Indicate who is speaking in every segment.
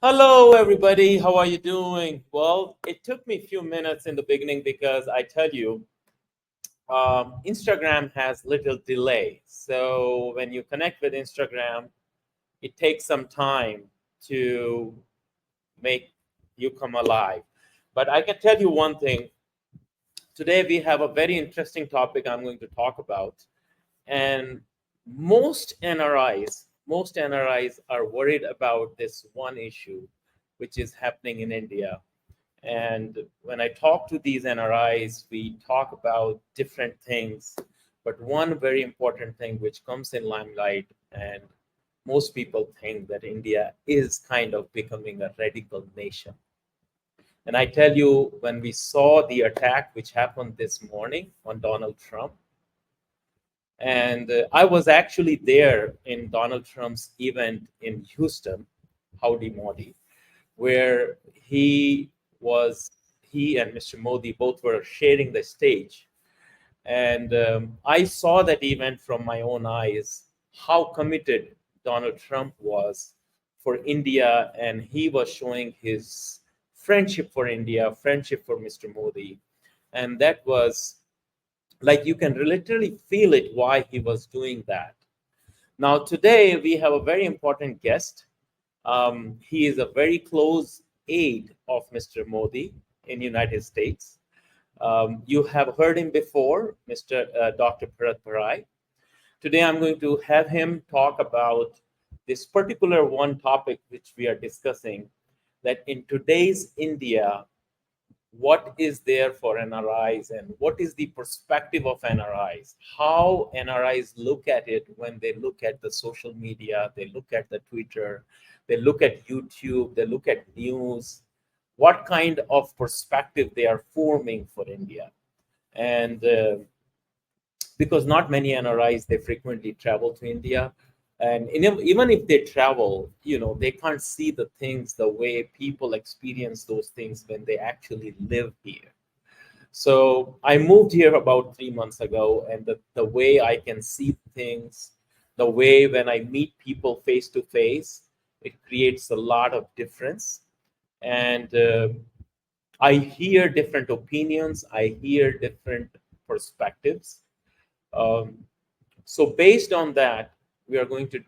Speaker 1: Hello, everybody. How are you doing? Well, it took me a few minutes in the beginning because I tell you, Instagram has little delay. So when you connect with Instagram, it takes some time to make you come alive. But I can tell you one thing. Today we have a very interesting topic I'm going to talk about. And most NRIs are worried about this one issue, which is happening in India. And when I talk to these NRIs, we talk about different things. But one very important thing which comes in limelight, and most people think that India is kind of becoming a radical nation. And I tell you, when we saw the attack which happened this morning on Donald Trump, and I was actually there in Donald Trump's event in Houston, Howdy Modi, where he and Mr. Modi both were sharing the stage. And I saw that event from my own eyes, how committed Donald Trump was for India. And he was showing his friendship for India, friendship for Mr. Modi. And that was like you can literally feel it why he was doing that. Now, today we have a very important guest. He is a very close aide of Mr. Modi in United States. You have heard him before, Mr. Dr. Bharat Barai. Today, I'm going to have him talk about this particular one topic which we are discussing. That in today's India, what is there for NRIs and what is the perspective of NRIs? How NRIs look at it when they look at the social media, they look at the Twitter, they look at YouTube, they look at news, what kind of perspective they are forming for India. And because not many NRIs, they frequently travel to India. And even if they travel, they can't see the things the way people experience those things when they actually live here. So I moved here about 3 months ago, and the way I can see things, the way when I meet people face to face, it creates a lot of difference. And I hear different opinions, I hear different perspectives. Um, so based on that, we are going to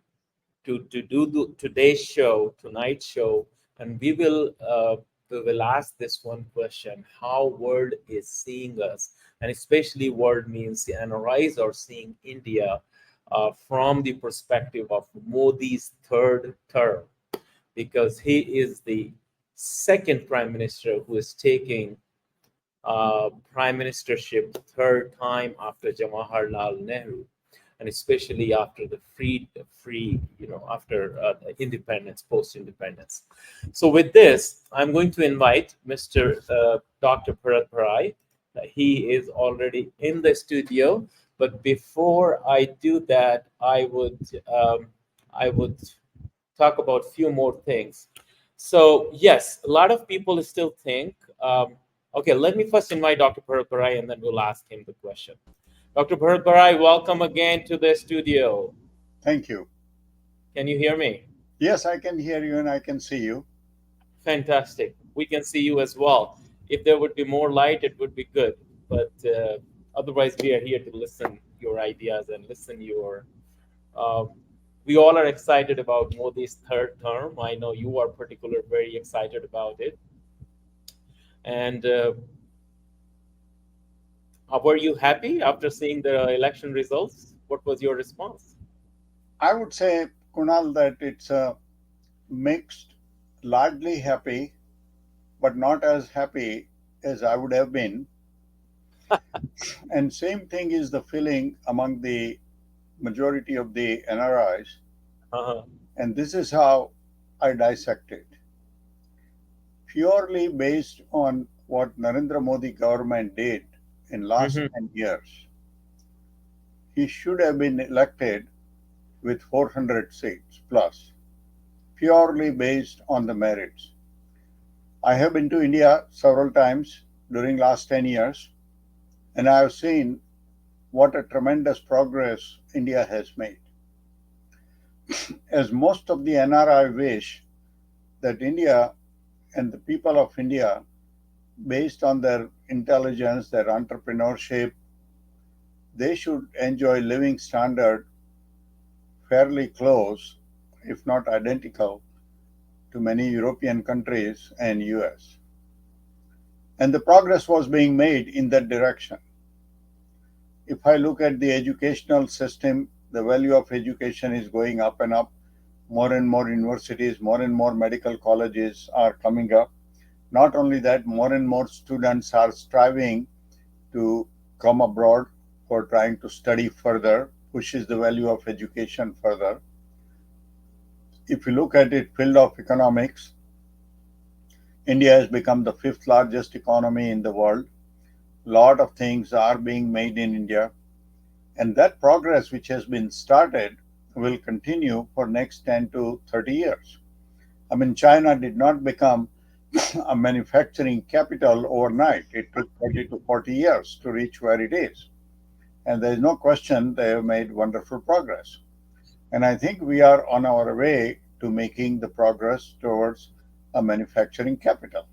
Speaker 1: do today's show, tonight's show, and we will ask this one question: How world is seeing us, and especially world means the NRIs are seeing India from the perspective of Modi's third term, because he is the second prime minister who is taking prime ministership third time after Jawaharlal Nehru, and especially after the after independence, post-independence. So with this, I'm going to invite Mr. Dr. Bharat Barai. He is already in the studio, but before I do that, I would talk about a few more things. So yes, a lot of people still think. Okay, let me first invite Dr. Bharat Barai, and then we'll ask him the question. Dr. Bharat Barai, welcome again to the studio.
Speaker 2: Thank you.
Speaker 1: Can you hear me?
Speaker 2: Yes, I can hear you and I can see you.
Speaker 1: Fantastic. We can see you as well. If there would be more light, it would be good. But otherwise, we are here to listen your ideas and listen your. Um, we all are excited about Modi's third term. I know you are particularly very excited about it. And were you happy after seeing the election results? What was your response?
Speaker 2: I would say, Kunal, that it's a mixed, largely happy, but not as happy as I would have been. And same thing is the feeling among the majority of the NRIs.
Speaker 1: Uh-huh.
Speaker 2: And this is how I dissect it. Purely based on what Narendra Modi government did in last
Speaker 1: Mhm.
Speaker 2: 10 years, he should have been elected with 400 seats plus, purely based on the merits. I have been to India several times during last 10 years, and I have seen what a tremendous progress India has made. As most of the NRI wish that India and the people of India, based on their intelligence, their entrepreneurship, they should enjoy living standard fairly close, if not identical, to many European countries and US. And the progress was being made in that direction. If I look at the educational system, the value of education is going up and up. More and more universities, more and more medical colleges are coming up. Not only that, more and more students are striving to come abroad for trying to study further, pushes the value of education further. If you look at it, field of economics, India has become the fifth largest economy in the world. A lot of things are being made in India, and that progress which has been started will continue for next 10 to 30 years. I mean, China did not become a manufacturing capital overnight. It took 30 to 40 years to reach where it is. And there is no question they have made wonderful progress. And I think we are on our way to making the progress towards a manufacturing capital.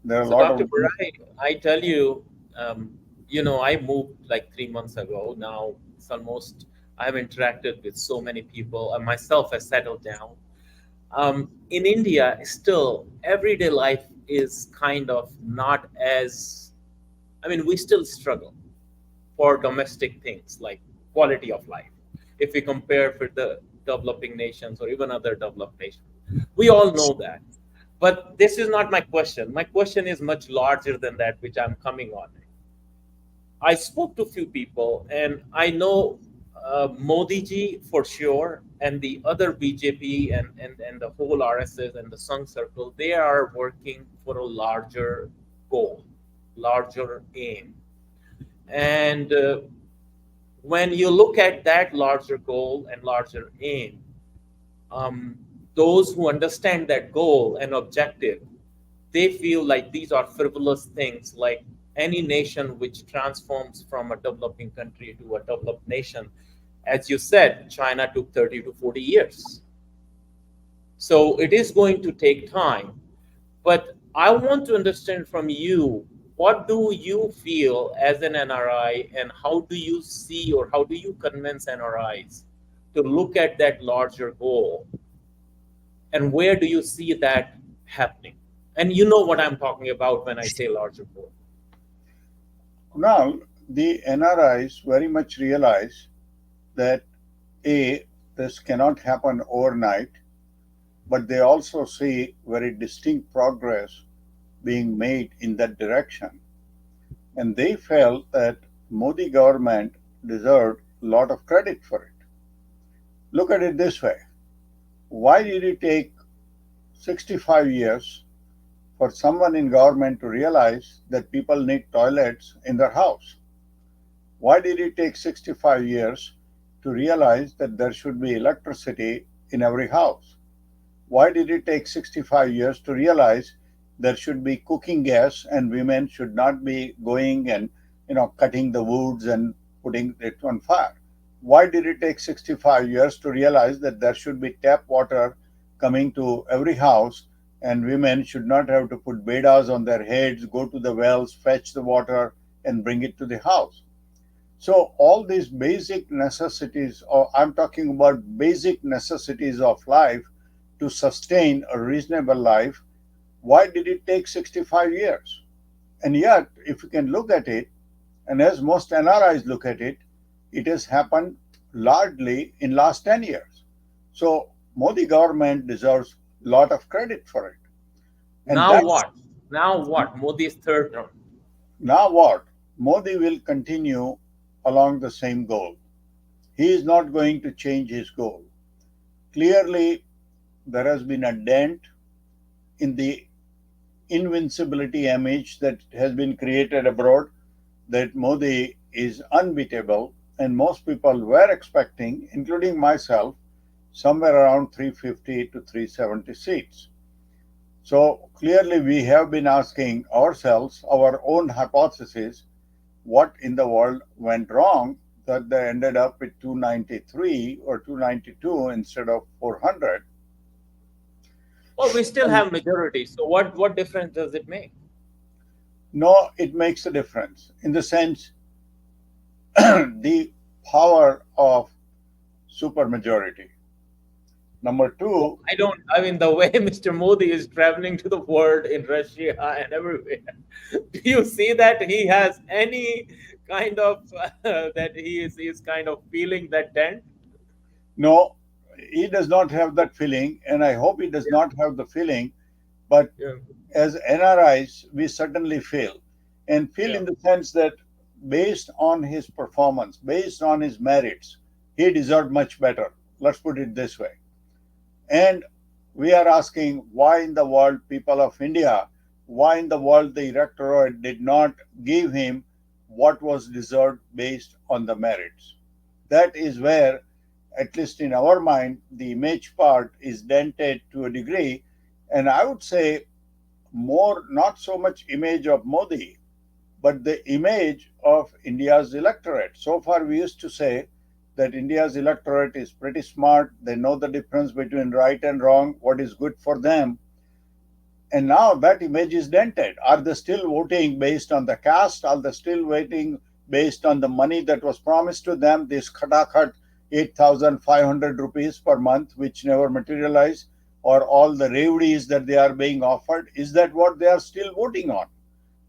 Speaker 2: There are a
Speaker 1: So,
Speaker 2: lot
Speaker 1: Dr.
Speaker 2: of
Speaker 1: Barai, I tell you, I moved like 3 months ago. Now it's almost, I've interacted with so many people. I myself has settled down. In India, still, everyday life is kind of not as, I mean, we still struggle for domestic things like quality of life. If we compare for the developing nations or even other developed nations, we all know that. But this is not my question. My question is much larger than that, which I'm coming on. I spoke to a few people, and I know Modi ji for sure, and the other BJP and the whole RSS and the Sangh circle, they are working for a larger goal, larger aim. And when you look at that larger goal and larger aim, um, those who understand that goal and objective, they feel like these are frivolous things, like any nation which transforms from a developing country to a developed nation. As you said, China took 30 to 40 years. So it is going to take time. But I want to understand from you, what do you feel as an NRI, and how do you see or how do you convince NRIs to look at that larger goal, and where do you see that happening? And you know what I'm talking about when I say larger goal.
Speaker 2: now the NRIs very much realize that A, this cannot happen overnight, but they also see very distinct progress being made in that direction. And they felt that Modi government deserved a lot of credit for it. Look at it this way. Why did it take 65 years for someone in government to realize that people need toilets in their house? Why did it take 65 years to realize that there should be electricity in every house? Why did it take 65 years to realize there should be cooking gas and women should not be going and cutting the woods and putting it on fire? Why did it take 65 years to realize that there should be tap water coming to every house and women should not have to put bedas on their heads, go to the wells, fetch the water, and bring it to the house? So all these basic necessities, or I'm talking about basic necessities of life to sustain a reasonable life, why did it take 65 years? And yet, if you can look at it, and as most NRIs look at it, it has happened largely in last 10 years. So Modi government deserves a lot of credit for it. And
Speaker 1: Now
Speaker 2: that's
Speaker 1: what? Now what? Modi's third term.
Speaker 2: now what? Modi will continue along the same goal. He is not going to change his goal. Clearly, there has been a dent in the invincibility image that has been created abroad, that Modi is unbeatable, and most people were expecting, including myself, somewhere around 350 to 370 seats. So clearly, we have been asking ourselves our own hypothesis, what in the world went wrong that they ended up with 293 or 292 instead of 400.
Speaker 1: we still
Speaker 2: And
Speaker 1: have majority. So what difference does it make?
Speaker 2: no, it makes a difference in the sense the power of supermajority. Number
Speaker 1: Well,
Speaker 2: two,
Speaker 1: I don't. I mean, the way Mr. Modi is traveling to the world in Russia and everywhere, do you see that he has any kind of that he is kind of feeling that dent?
Speaker 2: no, he does not have that feeling, and I hope he does
Speaker 1: Yeah,
Speaker 2: not have the feeling. But
Speaker 1: yeah,
Speaker 2: as NRIs, we certainly feel, and feel
Speaker 1: yeah.
Speaker 2: in the sense that based on his performance, based on his merits, he deserved much better. Let's put it this way. And we are asking why in the world, people of India, why in the world the electorate did not give him what was deserved based on the merits. That is where, at least in our mind, the image part is dented to a degree. And I would say more, not so much image of Modi, but the image of India's electorate. So far, we used to say that India's electorate is pretty smart. They know the difference between right and wrong, what is good for them. And now that image is dented. Are they still voting based on the caste? Are they still voting based on the money that was promised to them? This khatakhat 8,500 rupees per month, which never materialized, or all the reveries that they are being offered? Is that what they are still voting on?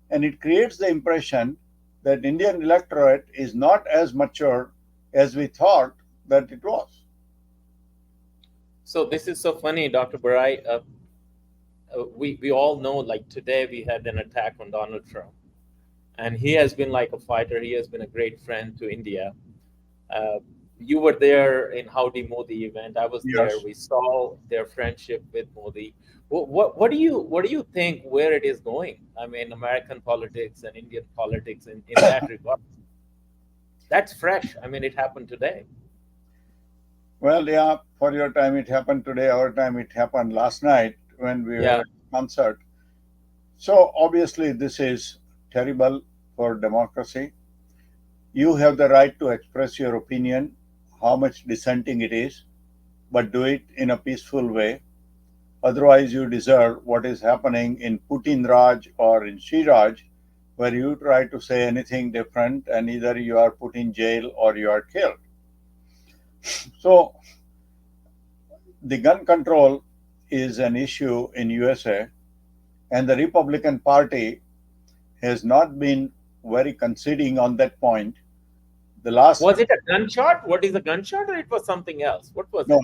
Speaker 2: And it creates the impression that Indian electorate is not as mature as we thought that it was.
Speaker 1: So this is so funny, Dr. Barai. We all know, like today we had an attack on Donald Trump, and he has been like a fighter. He has been a great friend to India. Uh, you were there in Howdy Modi event. I was there.
Speaker 2: Yes.
Speaker 1: We saw their friendship with Modi. What do you think where it is going? I mean, American politics and Indian politics in that regard. That's fresh. I mean, it happened today.
Speaker 2: Well, yeah, for your time it happened today, our time it happened last night when we were
Speaker 1: Yeah.
Speaker 2: at a concert. So obviously, this is terrible for democracy. You have the right to express your opinion, how much dissenting it is, but do it in a peaceful way. Otherwise, you deserve what is happening in Putin Raj or in Shiraj, where you try to say anything different and either you are put in jail or you are killed. So, the gun control is an issue in USA, and the Republican Party has not been very conceding on that point. The last
Speaker 1: Was it a gunshot? What is a gunshot, or it was something else? What was
Speaker 2: No,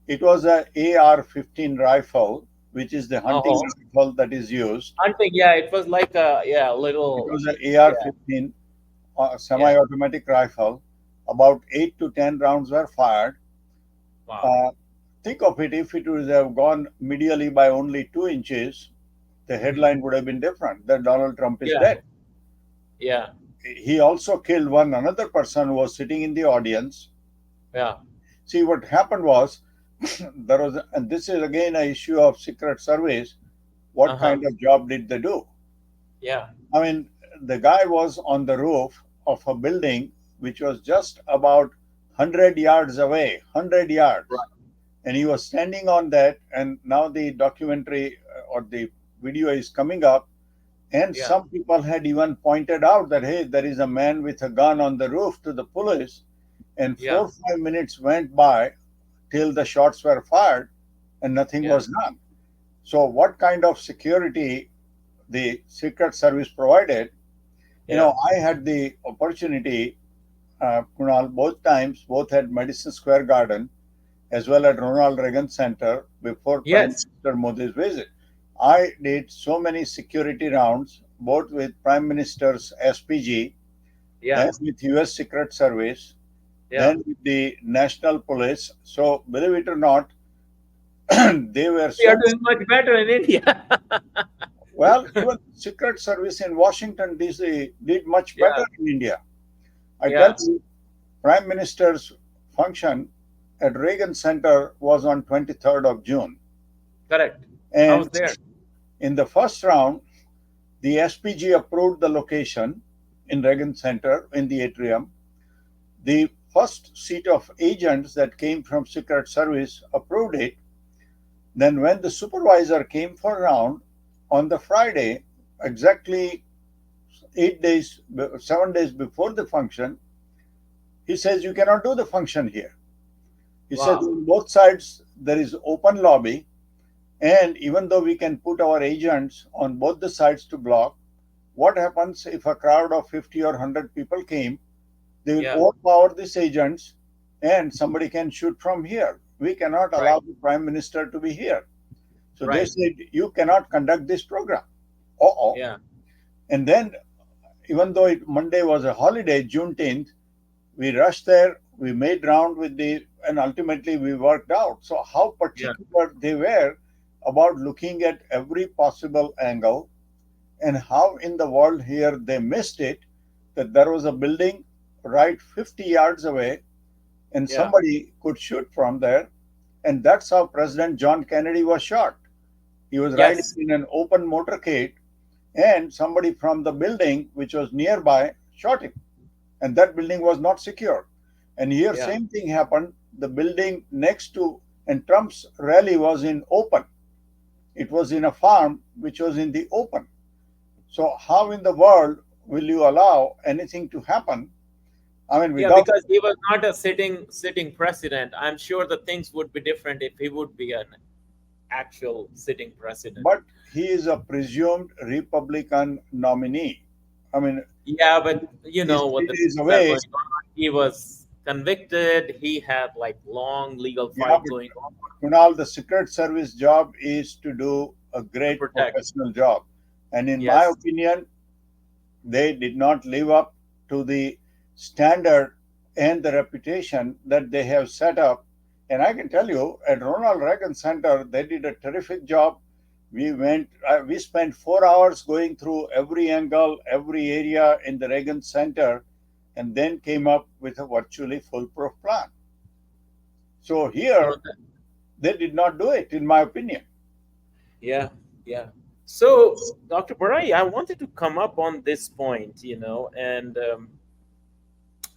Speaker 1: it?
Speaker 2: it was a AR-15 rifle, which is the hunting
Speaker 1: Oh,
Speaker 2: rifle that is used.
Speaker 1: hunting. Yeah, it was like a yeah, a
Speaker 2: It
Speaker 1: little.
Speaker 2: was a
Speaker 1: Yeah,
Speaker 2: AR-15
Speaker 1: yeah.
Speaker 2: semi-automatic rifle. About 8 to 10 rounds were fired.
Speaker 1: Wow.
Speaker 2: Uh, think of it, if it would have gone medially by only 2 inches, the
Speaker 1: Hmm.
Speaker 2: headline would have been different, that Donald Trump is
Speaker 1: Yeah,
Speaker 2: dead.
Speaker 1: yeah,
Speaker 2: He also killed one another person who was sitting in the audience.
Speaker 1: yeah.
Speaker 2: See, what happened was, and this is again an issue of Secret Service.
Speaker 1: Uh
Speaker 2: What
Speaker 1: huh.
Speaker 2: kind of job did they do?
Speaker 1: Yeah.
Speaker 2: I mean, the guy was on the roof of a building which was just about 100 yards away, 100 yards.
Speaker 1: Right.
Speaker 2: And he was standing on that. And now the documentary or the video is coming up. And
Speaker 1: Yeah.
Speaker 2: some people had even pointed out that, hey, there is a man with a gun on the roof to the police. And
Speaker 1: Yeah.
Speaker 2: 4 or 5 minutes went by till the shots were fired and nothing
Speaker 1: Yeah.
Speaker 2: was done. So, what kind of security the Secret Service provided?
Speaker 1: Yeah.
Speaker 2: I had the opportunity, Kunal, both times, both at Madison Square Garden as well at Ronald Reagan Center before Prime
Speaker 1: Yes.
Speaker 2: Minister Modi's visit. I did so many security rounds, both with Prime Minister's SPG,
Speaker 1: Yeah.
Speaker 2: then with US Secret Service,
Speaker 1: Yeah.
Speaker 2: then with the National Police. So, believe it or not, they were
Speaker 1: We are
Speaker 2: so
Speaker 1: doing much better in India.
Speaker 2: well. Even Secret Service in Washington D.C. did much better
Speaker 1: Yeah.
Speaker 2: in India. I tell
Speaker 1: Yeah.
Speaker 2: you, Prime Minister's function at Reagan Center was on 23rd of June.
Speaker 1: Correct. I was
Speaker 2: And
Speaker 1: there.
Speaker 2: in the first round, the SPG approved the location in Reagan Center in the atrium. The first seat of agents that came from Secret Service approved it. Then, when the supervisor came for a round on the Friday, exactly 8 days, 7 days before the function, he says, "You cannot do the function here." He says,
Speaker 1: Wow.
Speaker 2: "On both sides, there is open lobby. And even though we can put our agents on both the sides to block, what happens if a crowd of 50 or 100 people came? They will
Speaker 1: Yeah.
Speaker 2: overpower these agents and somebody can shoot from here. We cannot allow
Speaker 1: Right.
Speaker 2: the prime minister to be here." So they
Speaker 1: Right.
Speaker 2: said, "You cannot conduct this program." Uh-oh.
Speaker 1: Yeah.
Speaker 2: And then, even though Monday was a holiday, Juneteenth, we rushed there, we made round with and ultimately we worked out. So how
Speaker 1: Yeah.
Speaker 2: particular they were about looking at every possible angle, and how in the world here they missed it, that there was a building right 50 yards away and
Speaker 1: Yeah.
Speaker 2: somebody could shoot from there. And that's how President John Kennedy was shot. He was riding
Speaker 1: Yes.
Speaker 2: in an open motorcade, and somebody from the building which was nearby shot him. And that building was not secure. And here,
Speaker 1: Yeah.
Speaker 2: same thing happened. The building next to, and Trump's rally was in open. It was in a farm which was in the open. So how in the world will you allow anything to happen? I mean,
Speaker 1: Yeah,
Speaker 2: without.
Speaker 1: because he was not a sitting president. I'm sure the things would be different if he would be an actual sitting president.
Speaker 2: But he is a presumed Republican nominee. I mean,
Speaker 1: Yeah, but you
Speaker 2: he's
Speaker 1: know what
Speaker 2: three
Speaker 1: the
Speaker 2: days
Speaker 1: things are
Speaker 2: away.
Speaker 1: going on. He was convicted. He had like long legal
Speaker 2: Yeah,
Speaker 1: fight
Speaker 2: but
Speaker 1: going on
Speaker 2: Kunal, the Secret Service job is to do a
Speaker 1: to
Speaker 2: great
Speaker 1: protect.
Speaker 2: professional job. And in my
Speaker 1: Yes.
Speaker 2: opinion, they did not live up to the standard and the reputation that they have set up. And I can tell you, at Ronald Reagan Center, they did a terrific job. We spent 4 hours going through every angle, every area in the Reagan Center, and then came up with a virtually foolproof plan. So
Speaker 1: No,
Speaker 2: here, they did not do it, in my opinion.
Speaker 1: yeah, yeah. So, Dr. Barai, I wanted to come up on this point, and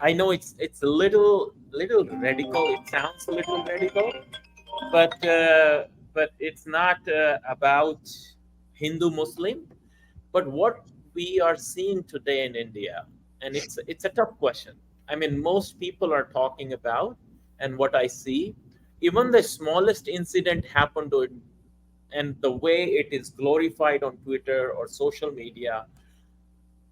Speaker 1: I know it's a little radical. It sounds a little radical, but it's not about Hindu Muslim. But what we are seeing today in India, and it's a tough question. I mean, most people are talking about, and what I see, even the smallest incident happened to it, and the way it is glorified on Twitter or social media,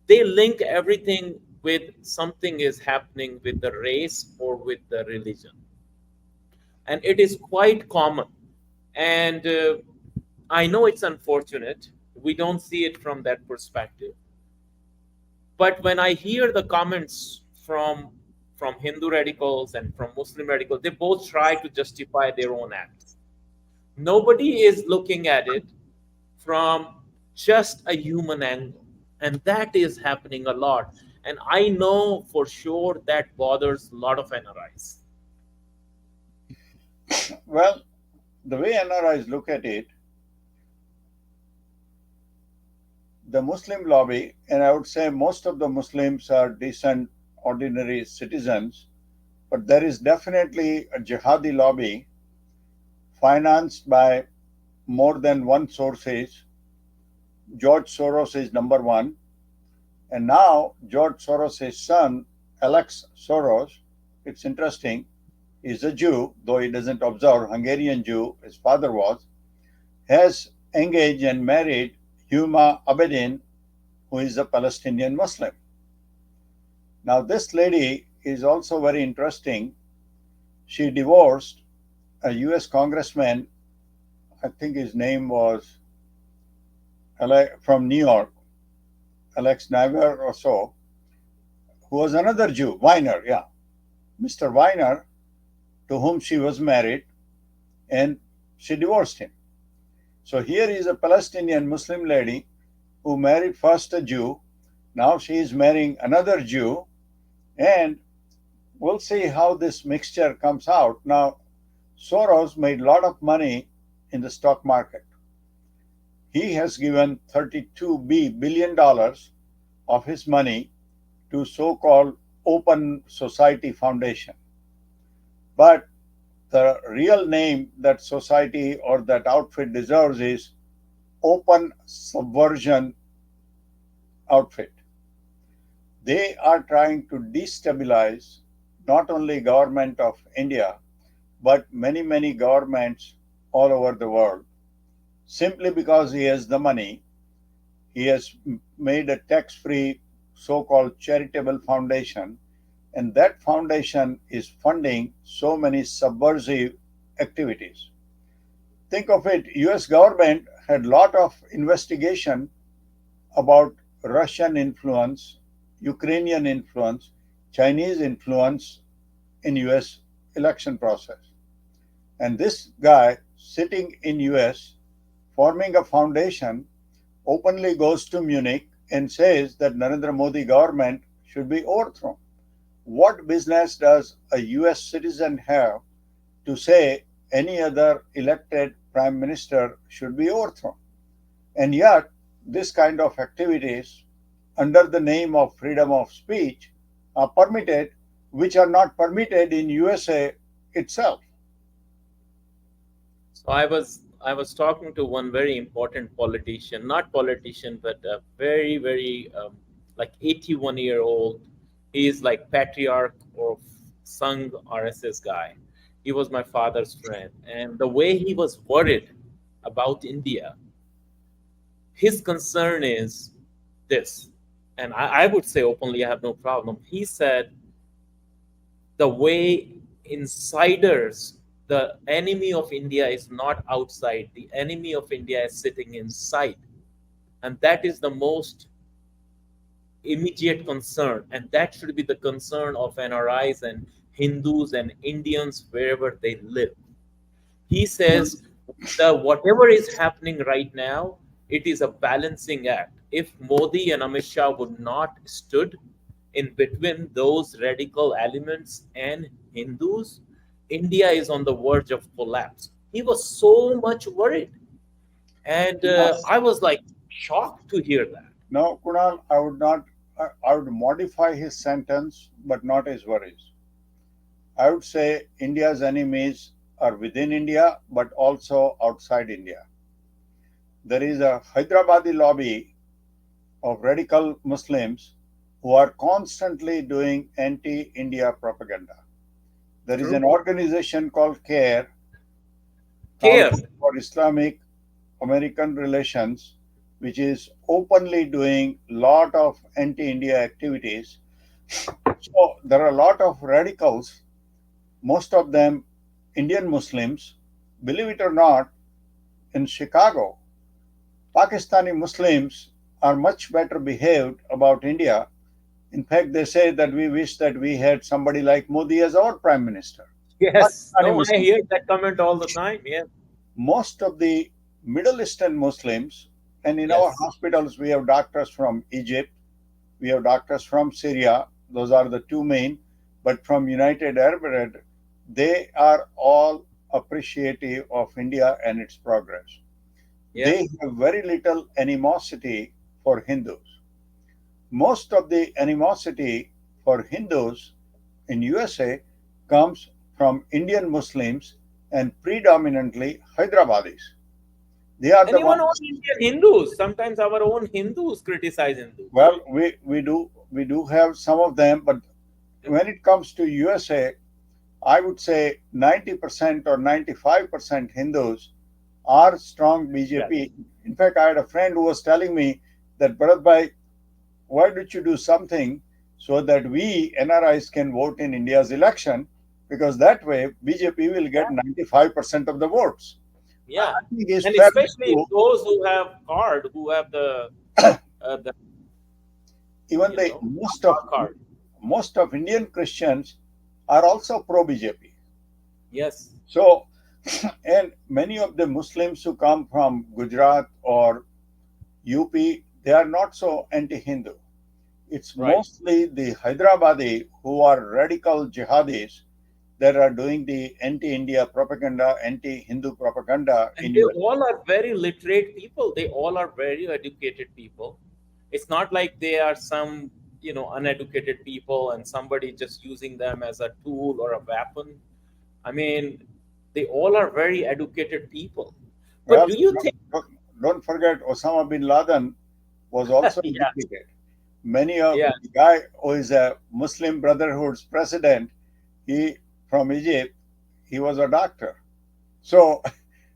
Speaker 1: they link everything with something is happening with the race or with the religion, and it is quite common. And I know it's unfortunate. We don't see it from that perspective. But when I hear the comments from Hindu radicals and from Muslim radicals, they both try to justify their own acts. Nobody is looking at it from just a human angle, and that is happening a lot. And I know for sure that bothers a lot of NRIs.
Speaker 2: Well, the way NRIs look at it, the Muslim lobby, and I would say most of the Muslims are decent, ordinary citizens, but there is definitely a jihadi lobby financed by more than one sources. George Soros is number one, and now George Soros' son, Alex Soros, it's interesting, is a Jew, though he doesn't observe, Hungarian Jew, his father was, has engaged and married Huma Abedin, who is a Palestinian Muslim. Now, this lady is also very interesting. She divorced a US congressman, I think his name was from New York, Alex Nagar or so, who was another Jew, Weiner, yeah, Mr. Weiner, to whom she was married, and she divorced him. So here is a Palestinian Muslim lady who married first a Jew. Now she is marrying another Jew, and we'll see how this mixture comes out. Now, Soros made a lot of money in the stock market. He has given $32 billion of his money to so-called Open Society Foundation. But The real name that society or that outfit deserves is open subversion outfit. They are trying to destabilize not only government of India but many governments all over the world simply because he has the money. He has made a tax-free so-called charitable foundation, and that foundation is funding so many subversive activities. Think of it, US government had lot of investigation about Russian influence, Ukrainian influence, Chinese influence in US election process. And this guy sitting in US forming a foundation openly goes to Munich and says that Narendra Modi government should be overthrown. What business does a US citizen have to say any other elected prime minister should be overthrown? And yet, this kind of activities under the name of freedom of speech are permitted, which are not permitted in USA itself.
Speaker 1: So I was talking to one very important politician, not politician, but a very like 81-year old. He is like patriarch of Sangh RSS guy. He was my father's friend, and the way he was worried about India, his concern is this, and I would say openly, I have no problem. He said the way insiders, the enemy of India is not outside, the enemy of India is sitting inside. And that is the most immediate concern. And that should be the concern of NRIs and Hindus and Indians wherever they live. He says the whatever is happening right now, it is a balancing act. If Modi and Amit Shah would not stood in between those radical elements and Hindus, India is on the verge of collapse. He was so much worried, and
Speaker 2: Yes.
Speaker 1: I was like shocked to hear that.
Speaker 2: Now, Kunal, I would not, I would modify his sentence, but not his worries. I would say India's enemies are within India, but also outside India. There is a Hyderabadi lobby of radical Muslims who are constantly doing anti India propaganda. There is an
Speaker 1: True.
Speaker 2: organization called CARE,
Speaker 1: Care.
Speaker 2: Council for Islamic American Relations, which is openly doing lot of anti-India activities. So there are a lot of radicals, most of them Indian Muslims. Believe it or not, in Chicago, Pakistani Muslims are much better behaved about India. In fact, they say that we wish that we had somebody like Modi as our prime minister.
Speaker 1: Yes.
Speaker 2: Pakistani
Speaker 1: No, I
Speaker 2: Muslims.
Speaker 1: hear that comment all the time. Yeah.
Speaker 2: Most of the Middle Eastern Muslims, and in our
Speaker 1: Yes.
Speaker 2: hospitals, we have doctors from Egypt, we have doctors from Syria, those are the two main, but from United Arab Emirates, they are all appreciative of India and its progress.
Speaker 1: Yeah.
Speaker 2: They have very little animosity for Hindus. Most of the animosity for Hindus in USA comes from Indian Muslims and predominantly Hyderabadis. They are
Speaker 1: And
Speaker 2: the
Speaker 1: even on
Speaker 2: ones.
Speaker 1: Indian Hindus, sometimes our own Hindus criticize Hindus.
Speaker 2: Well, we do have some of them, but when it comes to USA, I would say 90% or 95% Hindus are strong
Speaker 1: Yes.
Speaker 2: BJP. In fact, I had a friend who was telling me that Bharat bhai, why don't you do something so that we NRIs can vote in India's election? Because that way BJP will get 95% of the votes.
Speaker 1: Yeah,
Speaker 2: I think it's
Speaker 1: and
Speaker 2: fairly
Speaker 1: especially
Speaker 2: true.
Speaker 1: those who have card, who have the
Speaker 2: Even the
Speaker 1: Aadhaar card.
Speaker 2: most of Indian Christians are also pro BJP.
Speaker 1: Yes,
Speaker 2: So, and many of the Muslims who come from Gujarat or UP, they are not so anti-Hindu. It's
Speaker 1: right.
Speaker 2: mostly the Hyderabadi who are radical jihadis that are doing the anti-India propaganda, anti-Hindu propaganda
Speaker 1: And
Speaker 2: in
Speaker 1: they
Speaker 2: US.
Speaker 1: all are very literate people. They all are very educated people. It's not like they are some uneducated people and somebody just using them as a tool or a weapon. I mean, They all are very educated people. But
Speaker 2: Well,
Speaker 1: do you think?
Speaker 2: don't forget Osama bin Laden was also
Speaker 1: Yeah,
Speaker 2: educated. Many of
Speaker 1: yeah.
Speaker 2: the guy who is a Muslim Brotherhood's president, he from Egypt, he was a doctor. So,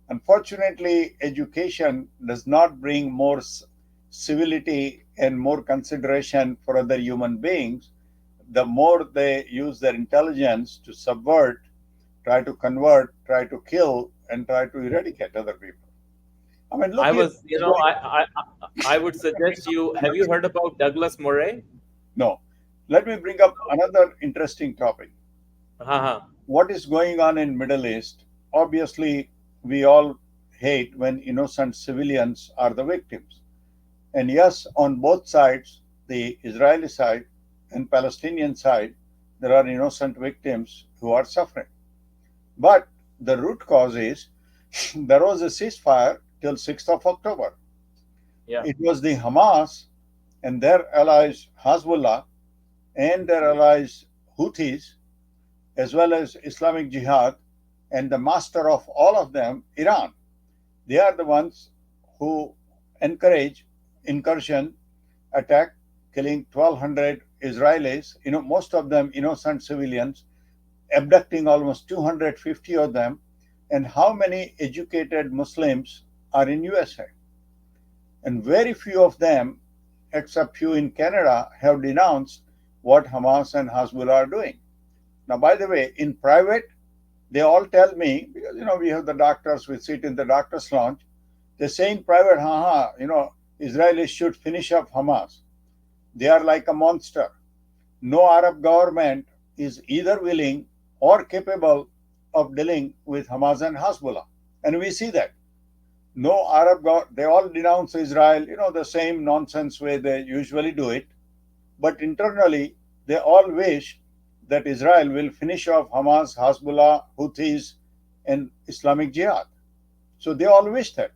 Speaker 2: unfortunately, education does not bring more civility and more consideration for other human beings. The more they use their intelligence to subvert, try to convert, try to kill, and try to eradicate other people. I mean, look
Speaker 1: I
Speaker 2: here.
Speaker 1: was, I would suggest you. Have you heard about Douglas Murray?
Speaker 2: No. Let me bring up another interesting topic.
Speaker 1: Haha.
Speaker 2: What is going on in Middle East? Obviously, we all hate when innocent civilians are the victims. And yes, on both sides, the Israeli side and Palestinian side, there are innocent victims who are suffering. But the root cause is there was a ceasefire till 6th of October.
Speaker 1: Yeah.
Speaker 2: It was the Hamas and their allies Hezbollah and their allies Houthis, as well as Islamic Jihad, and the master of all of them, Iran. They are the ones who encourage incursion, attack, killing 1,200 Israelis, most of them innocent civilians, abducting almost 250 of them. And how many educated Muslims are in USA? And very few of them, except few in Canada, have denounced what Hamas and Hezbollah are doing. Now, by the way, in private, they all tell me, because we have the doctors, we sit in the doctor's lounge, they say in private, Israelis should finish up Hamas. They are like a monster. No Arab government is either willing or capable of dealing with Hamas and Hezbollah. And we see that. No Arab government, they all denounce Israel, the same nonsense way they usually do it. But internally, they all wish that Israel will finish off Hamas, Hezbollah, Houthis, and Islamic Jihad. So they all wish that.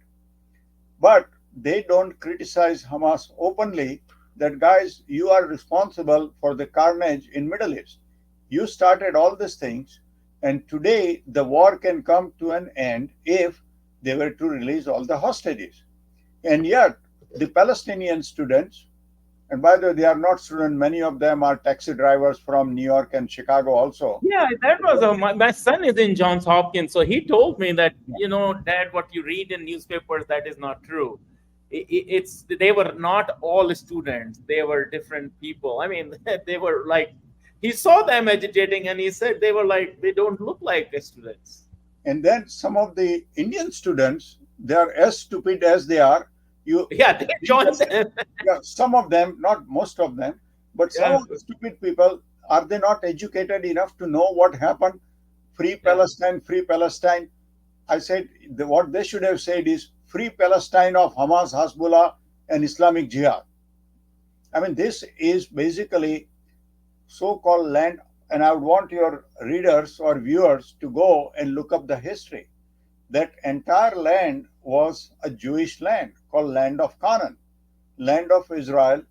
Speaker 2: But they don't criticize Hamas openly that, guys, you are responsible for the carnage in Middle East. You started all these things, and today the war can come to an end if they were to release all the hostages. And yet, the Palestinian students, and by the way, they are not students, many of them are taxi drivers from New York and Chicago also.
Speaker 1: Yeah, that was my son is in Johns Hopkins, so he told me that, Dad, what you read in newspapers, that is not true. It's they were not all students; they were different people. I mean, they were like, he saw them agitating, and he said they were like, they don't look like students.
Speaker 2: And then some of the Indian students, they are as stupid as they are.
Speaker 1: Yeah, they joined them.
Speaker 2: Yeah, some of them, not most of them, but some
Speaker 1: Yeah,
Speaker 2: of the stupid people, are they not educated enough to know what happened? Free
Speaker 1: yeah.
Speaker 2: Palestine, free Palestine. I said what they should have said is free Palestine of Hamas, Hezbollah, and Islamic Jihad. I mean, this is basically so-called land, and I would want your readers or viewers to go and look up the history. That entire land was a Jewish land called land of Canaan, land of Israel,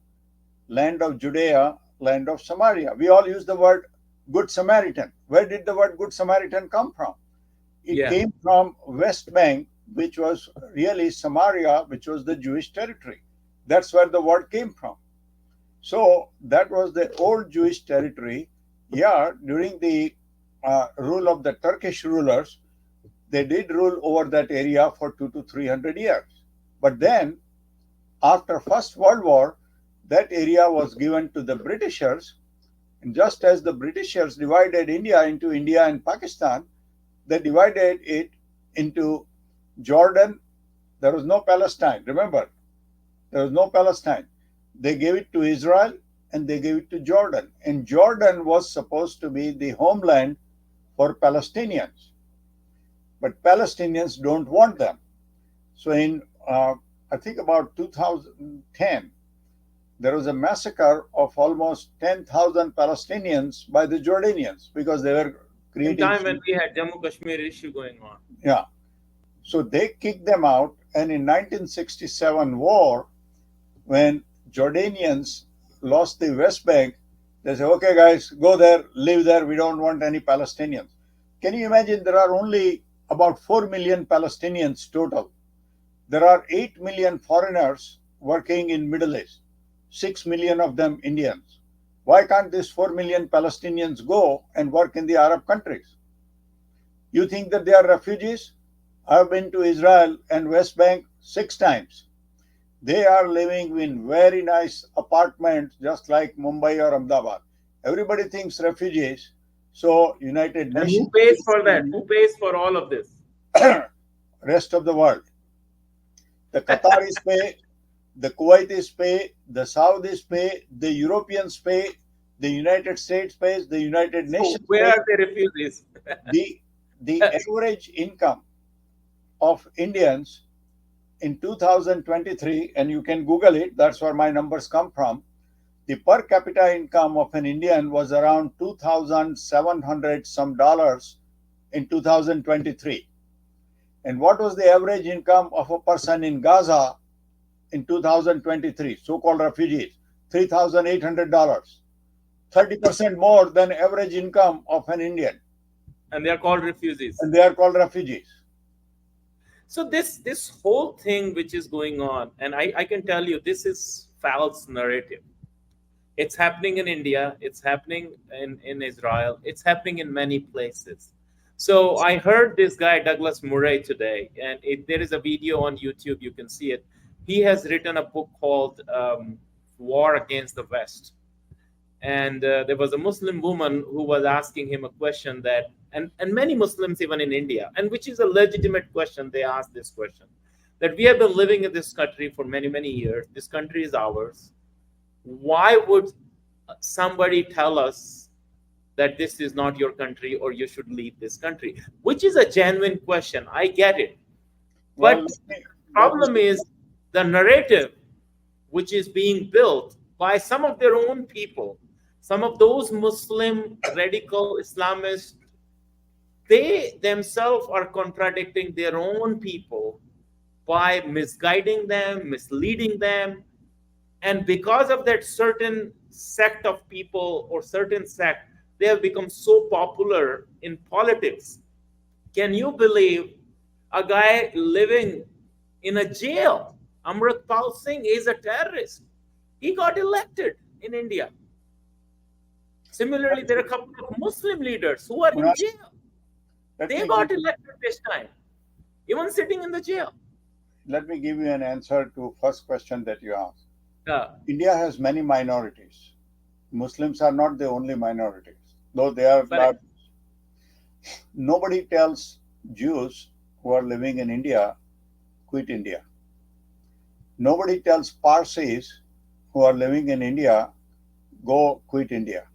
Speaker 2: land of Judea, land of Samaria. We all use the word Good Samaritan. Where did the word Good Samaritan come from? It
Speaker 1: Yeah.
Speaker 2: came from West Bank, which was really Samaria, which was the Jewish territory. That's where the word came from. So that was the old Jewish territory. Yeah, during the rule of the Turkish rulers, they did rule over that area for 200 to 300 years. But then, after First World War, that area was given to the Britishers. And just as the Britishers divided India into India and Pakistan, they divided it into Jordan. There was no Palestine. Remember, there was no Palestine. They gave it to Israel and they gave it to Jordan. And Jordan was supposed to be the homeland for Palestinians. But Palestinians don't want them. So in, I think about 2010, there was a massacre of almost 10,000 Palestinians by the Jordanians because they were
Speaker 1: In
Speaker 2: creating.
Speaker 1: time when we had Jammu Kashmir issue going on.
Speaker 2: Yeah. So they kicked them out. And in 1967 war, when Jordanians lost the West Bank, they said, okay, guys, go there, live there. We don't want any Palestinians. Can you imagine there are only about 4 million Palestinians total. There are 8 million foreigners working in Middle East, 6 million of them Indians. Why can't these 4 million Palestinians go and work in the Arab countries? You think that they are refugees? I've been to Israel and West Bank 6 times. They are living in very nice apartments just like Mumbai or Ahmedabad. Everybody thinks refugees. So United
Speaker 1: And who
Speaker 2: Nations,
Speaker 1: pays for that? Who pays for all of this?
Speaker 2: rest of the world. The Qataris pay, the Kuwaitis pay, the Saudis pay, the Europeans pay, the United States pays, the United
Speaker 1: So
Speaker 2: Nations
Speaker 1: where
Speaker 2: pay.
Speaker 1: are the refugees?
Speaker 2: The average income of Indians in 2023, and you can Google it, that's where my numbers come from. The per capita income of an Indian was around 2,700 some dollars in 2023. And what was the average income of a person in Gaza in 2023, so-called refugees? $3,800, 30% more than average income of an Indian.
Speaker 1: And they are called refugees.
Speaker 2: And they are called refugees.
Speaker 1: So this whole thing which is going on, and I can tell you, this is false narrative. It's happening in India, it's happening in Israel, it's happening in many places. So I heard this guy Douglas Murray today, and there is a video on YouTube, you can see it. He has written a book called War Against the West. And there was a Muslim woman who was asking him a question that, and many Muslims even in India, and which is a legitimate question, they asked this question, that we have been living in this country for many years, this country is ours, why would somebody tell us that this is not your country or you should leave this country? Which is a genuine question, I get it. But the problem is the narrative which is being built by some of their own people, some of those Muslim radical Islamists, they themselves are contradicting their own people by misguiding them, misleading them. And because of that certain sect of people or certain sect, they have become so popular in politics. Can you believe a guy living in a jail? Amritpal Singh is a terrorist. He got elected in India. Similarly, there are a couple of Muslim leaders who are in jail. They got elected this time, even sitting in the jail.
Speaker 2: Let me give you an answer to first question that you asked. India has many minorities. Muslims are not the only minorities, though they are large. Nobody tells Jews who are living in India, quit India. Nobody tells Parsis who are living in India, go quit India.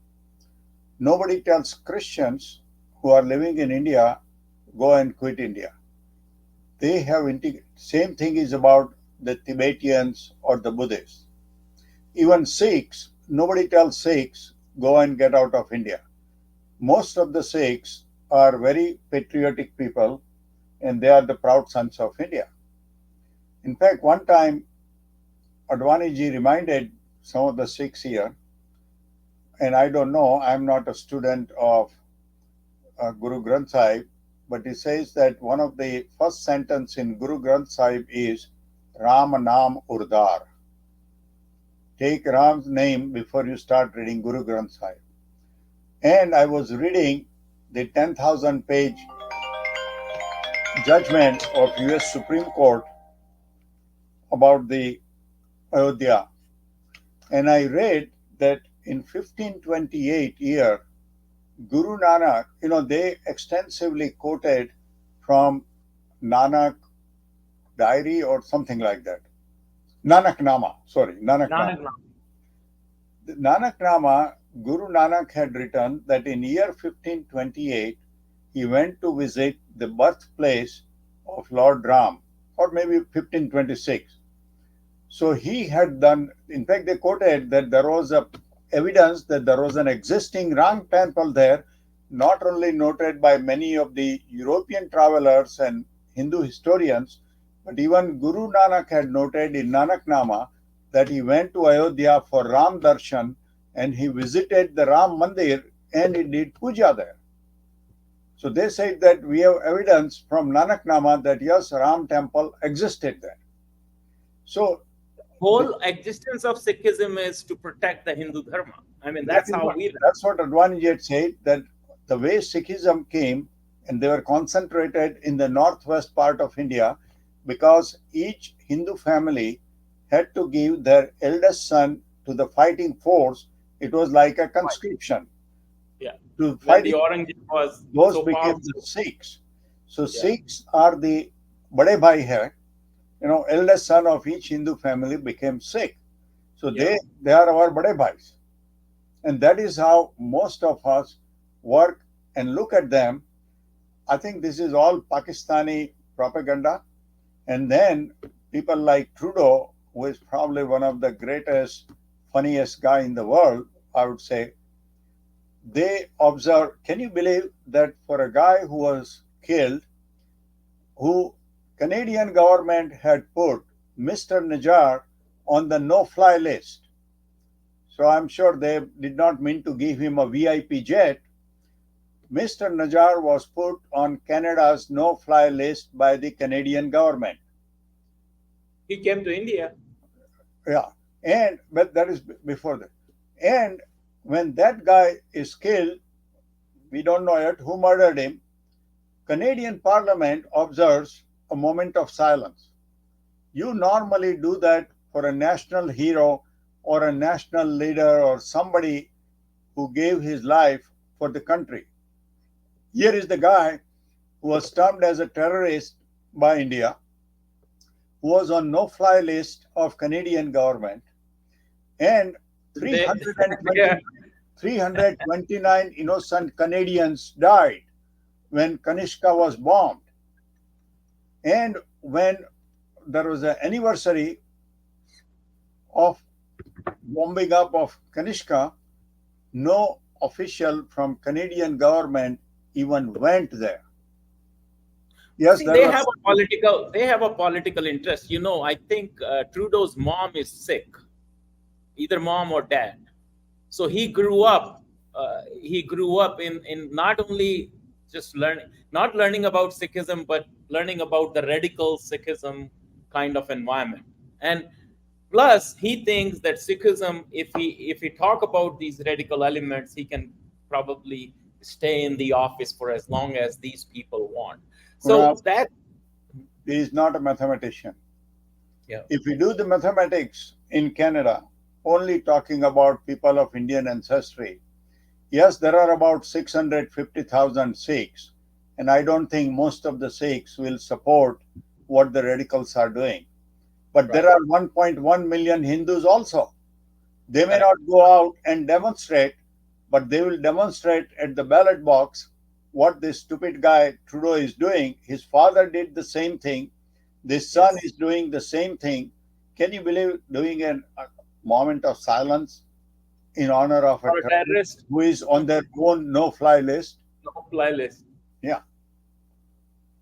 Speaker 2: Nobody tells Christians who are living in India, go and quit India. They have same thing is about the Tibetans or the Buddhists. Even Sikhs, nobody tells Sikhs, go and get out of India. Most of the Sikhs are very patriotic people, and they are the proud sons of India. In fact, one time, Advani ji reminded some of the Sikhs here, and I don't know, I'm not a student of Guru Granth Sahib, but he says that one of the first sentence in Guru Granth Sahib is Ram Naam Urdar. Take Ram's name before you start reading Guru Granth Sahib. And I was reading the 10,000 page judgment of US Supreme Court about the Ayodhya. And I read that in 1528 year, Guru Nanak, they extensively quoted from Nanak diary or something like that. Nanak Nama. Nanak Nama, Guru Nanak had written that in year 1528, he went to visit the birthplace of Lord Ram, or maybe 1526. So he had done, in fact, they quoted that there was evidence that there was an existing Ram temple there, not only noted by many of the European travelers and Hindu historians, but even Guru Nanak had noted in Nanak Nama that he went to Ayodhya for Ram Darshan and he visited the Ram Mandir and he did puja there. So they said that we have evidence from Nanaknama that yes, Ram temple existed there. So the,
Speaker 1: Whole existence of Sikhism is to protect the Hindu dharma. I mean,
Speaker 2: that
Speaker 1: that's
Speaker 2: is
Speaker 1: how
Speaker 2: what
Speaker 1: we learn.
Speaker 2: that's what Advanijit said, that the way Sikhism came and they were concentrated in the northwest part of India because each Hindu family had to give their eldest son to the fighting force. It was like a
Speaker 1: Right.
Speaker 2: conscription
Speaker 1: Yeah.
Speaker 2: to
Speaker 1: When the
Speaker 2: fighting.
Speaker 1: Aurangzeb was
Speaker 2: Those
Speaker 1: so
Speaker 2: became the
Speaker 1: powerful.
Speaker 2: Sikhs. So
Speaker 1: Yeah.
Speaker 2: Sikhs are the Bade Bhai hai, eldest son of each Hindu family became Sikh. So
Speaker 1: Yeah.
Speaker 2: they are our Bade Bhais. And that is how most of us work and look at them. I think this is all Pakistani propaganda. And then people like Trudeau, who is probably one of the greatest, funniest guy in the world, I would say, they observe. Can you believe that for a guy who was killed, who Canadian government had put Mr. Najjar on the no-fly list? So I'm sure they did not mean to give him a VIP jet. Mr. Najjar was put on Canada's no-fly list by the Canadian government.
Speaker 1: He came to India.
Speaker 2: Yeah, and but that is before that. And when that guy is killed, we don't know yet who murdered him. Canadian Parliament observes a moment of silence. You normally do that for a national hero or a national leader or somebody who gave his life for the country. Here is the guy who was termed as a terrorist by India, who was on no-fly list of Canadian government, and
Speaker 1: They,
Speaker 2: 320,
Speaker 1: they
Speaker 2: 329 innocent Canadians died when Kanishka was bombed. And when there was an anniversary of bombing up of Kanishka, no official from Canadian government even went there. Yes,
Speaker 1: see,
Speaker 2: there
Speaker 1: they
Speaker 2: was.
Speaker 1: have a political interest. I think Trudeau's mom is sick, either mom or dad. So he grew up in not only just not learning about Sikhism, but learning about the radical Sikhism kind of environment. And plus, he thinks that Sikhism, if he talk about these radical elements, he can probably stay in the office for as long as these people want.
Speaker 2: Kunal,
Speaker 1: So that,
Speaker 2: he is not a mathematician.
Speaker 1: yeah,
Speaker 2: If we do the mathematics in Canada, only talking about people of Indian ancestry, yes, there are about 650,000 Sikhs, and I don't think most of the Sikhs will support what the radicals are doing. But there
Speaker 1: right,
Speaker 2: are 1.1 million Hindus also. They may
Speaker 1: correct,
Speaker 2: not go out and demonstrate, but they will demonstrate at the ballot box what this stupid guy Trudeau is doing. His father did the same thing. This son
Speaker 1: yes.
Speaker 2: is doing the same thing. Can you believe doing a moment of silence in honor of a
Speaker 1: Or a
Speaker 2: terrorist
Speaker 1: terrorist,
Speaker 2: who is on their own no-fly list?
Speaker 1: no fly list.
Speaker 2: Yeah.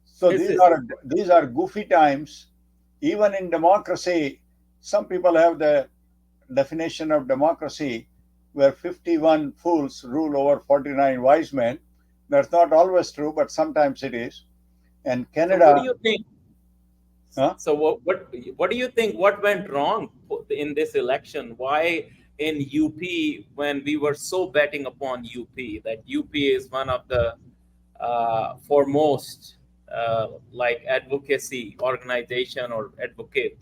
Speaker 2: So
Speaker 1: This
Speaker 2: these
Speaker 1: is
Speaker 2: are these are goofy times. Even in democracy, some people have the definition of democracy where 51 fools rule over 49 wise men. That's not always true, but sometimes it is. And
Speaker 1: so. What
Speaker 2: Canada,
Speaker 1: do you think?
Speaker 2: huh?
Speaker 1: So what do you think? What went wrong in this election? Why in UP, when we were so betting upon UP, that UP is one of the foremost like advocacy organization or advocate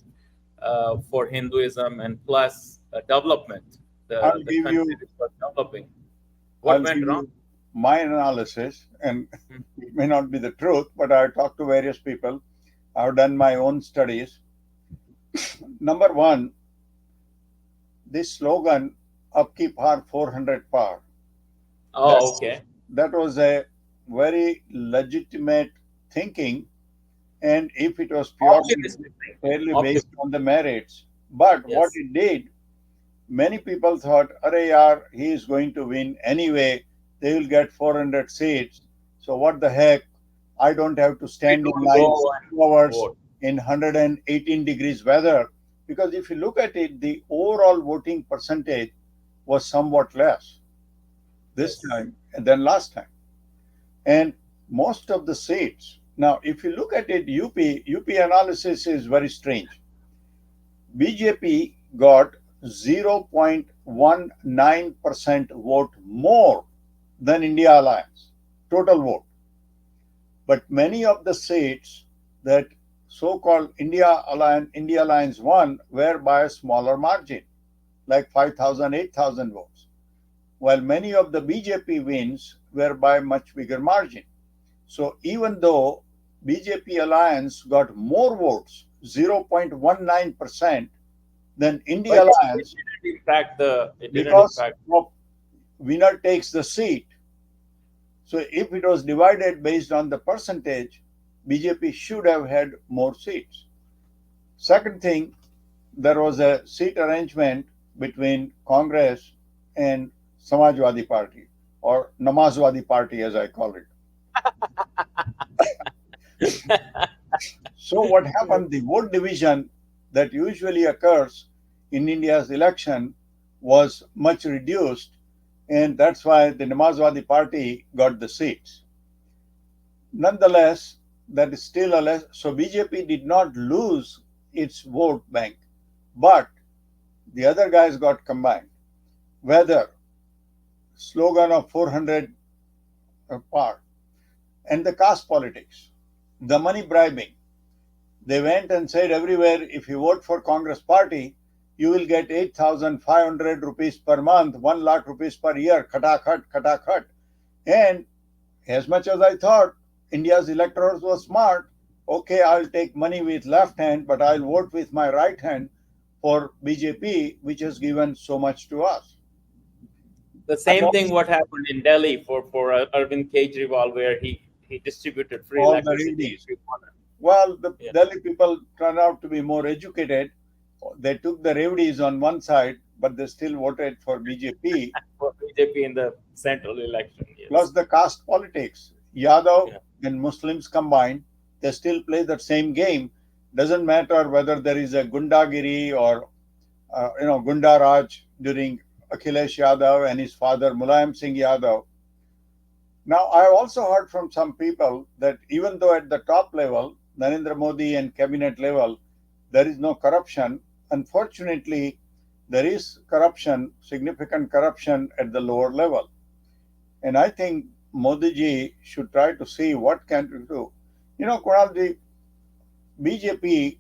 Speaker 1: for Hinduism and plus development,
Speaker 2: I'll
Speaker 1: the
Speaker 2: give
Speaker 1: country
Speaker 2: you
Speaker 1: was developing.
Speaker 2: I'll
Speaker 1: What went
Speaker 2: give
Speaker 1: wrong?
Speaker 2: you my analysis, and
Speaker 1: Hmm.
Speaker 2: it may not be the truth, but I've talked to various people. I've done my own studies. Number one, this slogan, "Upki Par 400 Par," that
Speaker 1: Oh, okay.
Speaker 2: that was a very legitimate thinking, and if it was purely
Speaker 1: Optimistic thinking.
Speaker 2: fairly based
Speaker 1: Optimistic.
Speaker 2: on the merits. But what
Speaker 1: Yes.
Speaker 2: it did, many people thought, "Arey yaar, he is going to win anyway. They will get 400 seats. So what the heck? I don't have to
Speaker 1: We
Speaker 2: stand in
Speaker 1: don't
Speaker 2: line
Speaker 1: go
Speaker 2: for
Speaker 1: and
Speaker 2: 2 hours
Speaker 1: vote.
Speaker 2: in 118 degrees weather." Because if you look at it, the overall voting percentage was somewhat less this
Speaker 1: Yes.
Speaker 2: time than last time. And most of the seats. Now, if you look at it, UP analysis is very strange. BJP got 0.19% vote more than India Alliance, total vote. But many of the seats that so-called India Alliance won were by a smaller margin, like 5,000, 8,000 votes, while many of the BJP wins were by much bigger margin. So even though BJP Alliance got more votes, 0.19%, than India
Speaker 1: But it
Speaker 2: Alliance,
Speaker 1: didn't impact the. It didn't
Speaker 2: because
Speaker 1: impact.
Speaker 2: of winner takes the seat. So if it was divided based on the percentage, BJP should have had more seats. Second thing, there was a seat arrangement between Congress and Samajwadi Party, or Namazwadi Party as I call it. So what happened? The vote division that usually occurs in India's election was much reduced, and that's why the Namazwadi Party got the seats. Nonetheless, that is still a less. So BJP did not lose its vote bank, but the other guys got combined. Whether slogan of 400 part and the caste politics, the money bribing. They went and said everywhere, if you vote for Congress party, you will get 8,500 rupees per month, 1 lakh rupees per year, khatakhat, khatakhat. And as much as I thought India's electors were smart, okay, I'll take money with left hand, but I'll vote with my right hand for BJP, which has given so much to us.
Speaker 1: The
Speaker 2: And
Speaker 1: same thing what happened in Delhi for Arvind Kejriwal, where he distributed free
Speaker 2: all the
Speaker 1: electricity
Speaker 2: revdies.
Speaker 1: every corner.
Speaker 2: Well, the
Speaker 1: Yeah.
Speaker 2: Delhi people turned out to be more educated. They took the revdies on one side, but they still voted for BJP.
Speaker 1: For BJP in the central election. Yes.
Speaker 2: Plus the caste politics. Yadav
Speaker 1: Yeah.
Speaker 2: and Muslims combined, they still play the same game. Doesn't matter whether there is a Gundagiri or Gunda Raj during Akhilesh Yadav and his father Mulayam Singh Yadav. Now, I also heard from some people that even though at the top level, Narendra Modi and cabinet level, there is no corruption, unfortunately, there is corruption, significant corruption at the lower level. And I think Modi ji should try to see what can we do. Kunal ji, BJP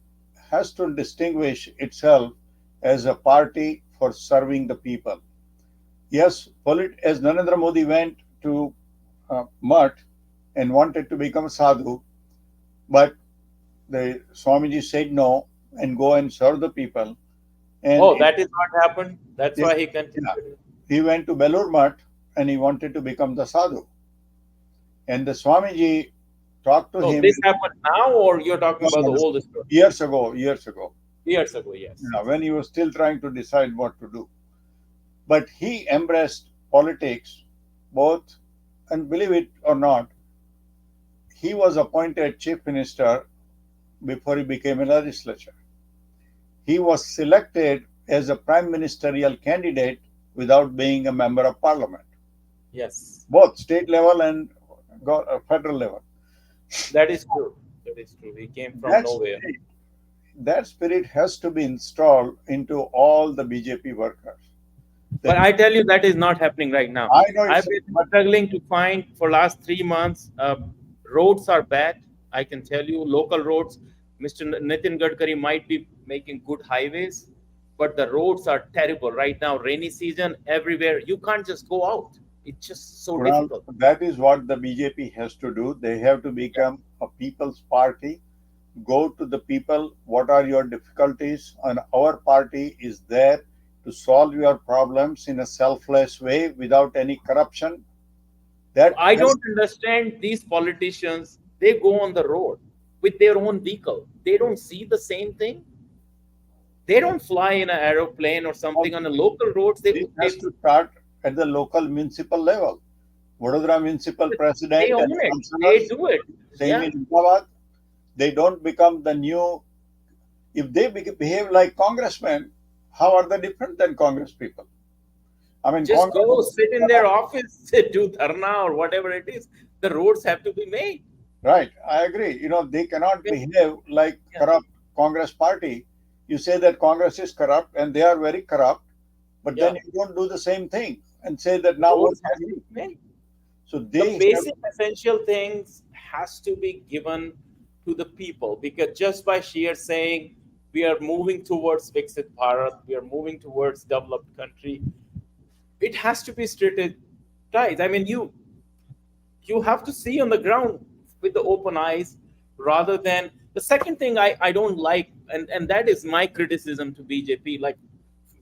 Speaker 2: has to distinguish itself as a party for serving the people. Yes, as Narendra Modi went to Mutt and wanted to become sadhu, but the Swamiji said no and go and serve the people. And
Speaker 1: Oh, that is what happened. That's why he
Speaker 2: yeah,
Speaker 1: continued.
Speaker 2: he went to Belur Mutt and he wanted to become the sadhu. And the Swamiji talked to
Speaker 1: So
Speaker 2: him
Speaker 1: this happened now, or you're talking about the old story?
Speaker 2: years ago, years ago,
Speaker 1: Years ago, yes.
Speaker 2: when he was still trying to decide what to do. But he embraced politics both, and believe it or not, he was appointed chief minister before he became a legislature. He was selected as a prime ministerial candidate without being a member of parliament,
Speaker 1: Yes,
Speaker 2: both state level and federal level.
Speaker 1: that is true. That is true. He came from
Speaker 2: That
Speaker 1: nowhere.
Speaker 2: spirit, that spirit has to be installed into all the BJP workers.
Speaker 1: But I tell you, that is not happening right now.
Speaker 2: I know
Speaker 1: I've
Speaker 2: it's,
Speaker 1: been struggling to find for last 3 months. Roads are bad. I can tell you, local roads. Mr. Nitin Gadkari might be making good highways, but the roads are terrible right now. Rainy season everywhere. You can't just go out. It's just so
Speaker 2: Kunal,
Speaker 1: difficult.
Speaker 2: that is what the BJP has to do. They have to become a people's party. Go to the people. What are your difficulties? And our party is there to solve your problems in a selfless way without any corruption. That
Speaker 1: I don't understand these politicians. They go on the road with their own vehicle. They don't see the same thing. They don't fly in an aeroplane or something on the local roads.
Speaker 2: this has to start at the local municipal level. Vadodara municipal
Speaker 1: They
Speaker 2: president
Speaker 1: own
Speaker 2: and
Speaker 1: it. They
Speaker 2: councillors,
Speaker 1: do it.
Speaker 2: same
Speaker 1: Yeah.
Speaker 2: in Ahmedabad, they don't become the new. If they behave like congressmen, how are they different than Congress people? I mean,
Speaker 1: Just
Speaker 2: Congress,
Speaker 1: go sit in their office, do dharna or whatever it is. the roads have to be made.
Speaker 2: Right, I agree. They cannot
Speaker 1: Okay?
Speaker 2: behave like
Speaker 1: Yeah.
Speaker 2: corrupt Congress party. You say that Congress is corrupt and they are very corrupt, but then
Speaker 1: Yeah.
Speaker 2: you don't do the same thing and say that
Speaker 1: The
Speaker 2: now what
Speaker 1: roads
Speaker 2: can
Speaker 1: has to
Speaker 2: you?
Speaker 1: be made.
Speaker 2: So
Speaker 1: The
Speaker 2: they have.
Speaker 1: basic essential things has to be given to the people, because just by sheer saying we are moving towards Viksit Bharat, we are moving towards developed country, it has to be strategized. I mean, you have to see on the ground with the open eyes, rather than the second thing I don't like, and that is my criticism to BJP. Like,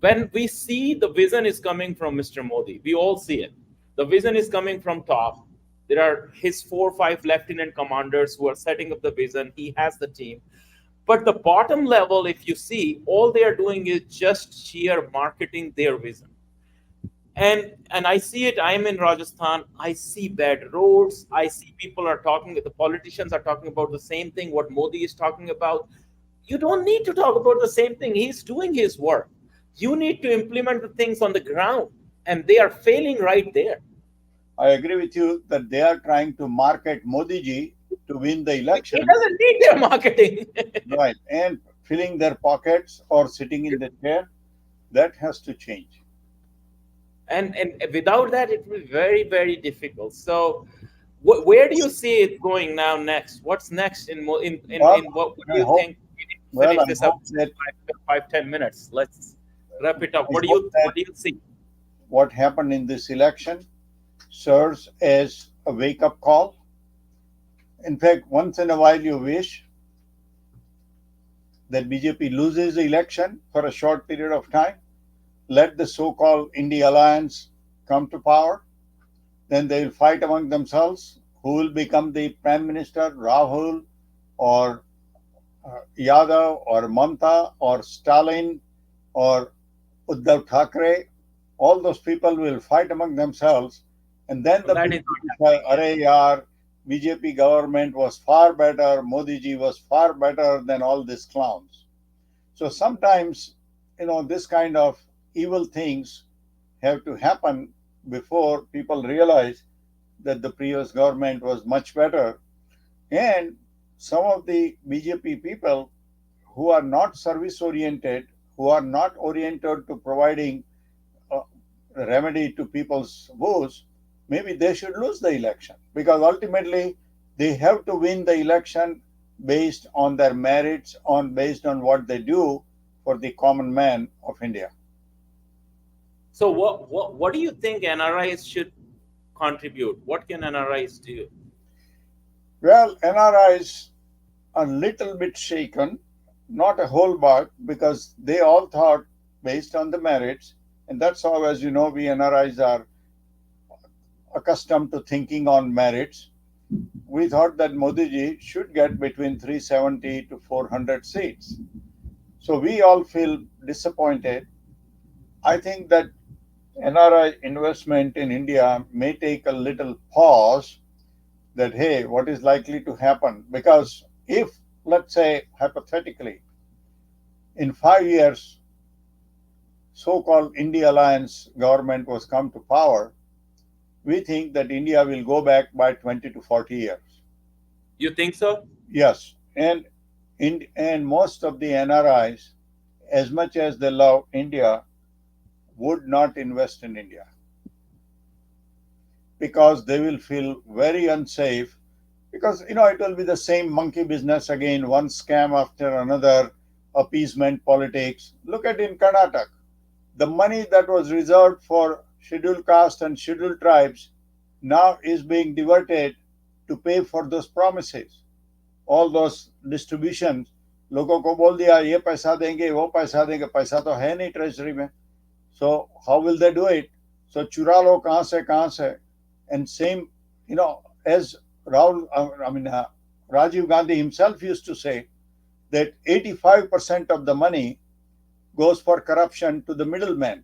Speaker 1: when we see the vision is coming from Mr. Modi, we all see it. The vision is coming from top. There are his 4 or 5 lieutenant commanders who are setting up the vision. He has the team. But the bottom level, if you see, all they are doing is just sheer marketing their vision. And I see it. I'm in Rajasthan. I see bad roads. I see people are talking, the politicians are talking about the same thing what Modi is talking about. You don't need to talk about the same thing. He's doing his work. You need to implement the things on the ground, and they are failing right there.
Speaker 2: I agree with you that they are trying to market Modi ji to win the
Speaker 1: He
Speaker 2: election,
Speaker 1: doesn't need their marketing.
Speaker 2: right? And filling their pockets or sitting in the chair, that has to change.
Speaker 1: And without that, it will be very, very difficult. So where do you see it going now next? What's next
Speaker 2: Well,
Speaker 1: in what do
Speaker 2: I
Speaker 1: you
Speaker 2: hope.
Speaker 1: think? We need to
Speaker 2: Well,
Speaker 1: finish
Speaker 2: I
Speaker 1: this up
Speaker 2: hope
Speaker 1: in
Speaker 2: that
Speaker 1: 5, 10 minutes. Let's wrap it up.
Speaker 2: I hope that
Speaker 1: What do you see?
Speaker 2: what happened in this election serves as a wake-up call. In fact, once in a while, you wish that BJP loses the election for a short period of time, let the so-called India alliance come to power, then they will fight among themselves who will become the prime minister, Rahul or Yadav or Mamta or Stalin or Uddhav Thackeray. All those people will fight among themselves, and then
Speaker 1: But
Speaker 2: the
Speaker 1: that
Speaker 2: people
Speaker 1: is not
Speaker 2: will say,
Speaker 1: happening yet.
Speaker 2: "Arey yaar, BJP government was far better. Modi ji was far better than all these clowns." So sometimes, this kind of evil things have to happen before people realize that the previous government was much better. And some of the BJP people who are not service oriented, who are not oriented to providing a remedy to people's woes, maybe they should lose the election, because ultimately they have to win the election based on their merits, on based on what they do for the common man of India.
Speaker 1: So what do you think NRIs should contribute? What can NRIs do?
Speaker 2: Well, NRIs are a little bit shaken, not a whole lot, because they all thought based on the merits, and that's how, as you know, we NRIs are accustomed to thinking on merits. We thought that Modi ji should get between 370 to 400 seats. So we all feel disappointed. I think that NRI investment in India may take a little pause, that, hey, what is likely to happen? Because if, let's say, hypothetically, in 5 years, so-called India alliance government was come to power, we think that India will go back by 20 to 40 years.
Speaker 1: You think so?
Speaker 2: Yes, and most of the NRIs, as much as they love India, would not invest in India because they will feel very unsafe. Because it will be the same monkey business again, one scam after another, appeasement politics. Look at in Karnataka, the money that was reserved for scheduled caste and scheduled tribes now is being diverted to pay for those promises, all those distributions. लोगों को बोल दिया ये पैसा देंगे वो पैसा देंगे, पैसा तो है नहीं ट्रेजरी में. So how will they do it? So चुरा लो कहाँ से. And same, as Rahul, Rajiv Gandhi himself used to say that 85% of the money goes for corruption to the middlemen.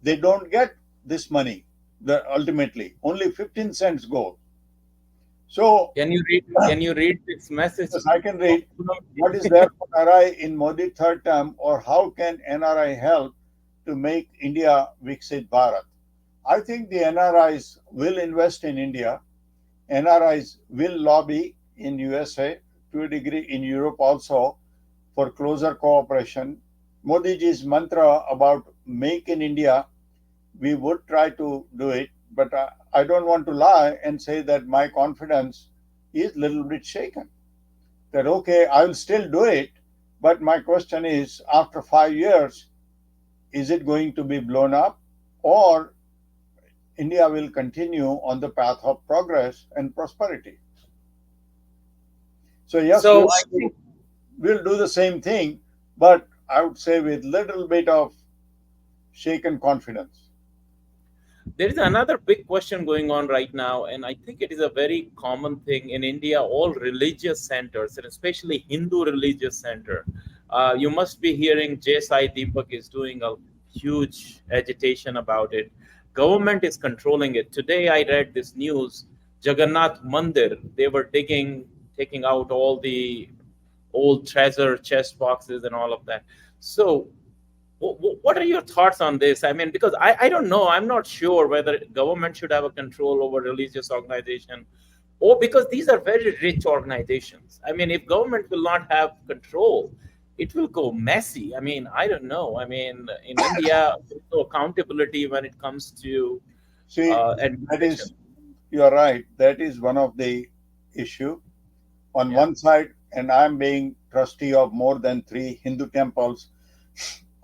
Speaker 2: They don't get this money. Ultimately, only 15 cents go. So,
Speaker 1: Can you read this message
Speaker 2: yes, I can
Speaker 1: of
Speaker 2: read.
Speaker 1: Kunal
Speaker 2: What is
Speaker 1: Jain?
Speaker 2: there for NRI in Modi third term, or how can NRI help to make India Viksit Bharat? I think the NRIs will invest in India, NRIs will lobby in USA, to a degree in Europe also, for closer cooperation. Modi ji's mantra about make in India, we would try to do it, but I don't want to lie and say that my confidence is a little bit shaken. That okay, I will still do it, but my question is, after 5 years, is it going to be blown up, or India will continue on the path of progress and prosperity? So yes,
Speaker 1: So I think
Speaker 2: we'll do the same thing, but I would say with little bit of shaken confidence.
Speaker 1: there is another big question going on right now, and I think it is a very common thing in India. All religious centers, and especially Hindu religious center, you must be hearing Sai Deepak is doing a huge agitation about it. Government is controlling it. Today, I read this news: Jagannath Mandir. They were taking out all the old treasure chest boxes and all of that. So what are your thoughts on this? I mean, because I don't know, I'm not sure whether government should have a control over religious organization, or because these are very rich organizations. I mean, if government will not have control, it will go messy. I mean, I don't know. I mean, in India, there's no accountability when it comes to
Speaker 2: See, that
Speaker 1: administration.
Speaker 2: is, you are right. That is one of the issue. On
Speaker 1: Yeah,
Speaker 2: one side, and I'm being trustee of more than three Hindu temples,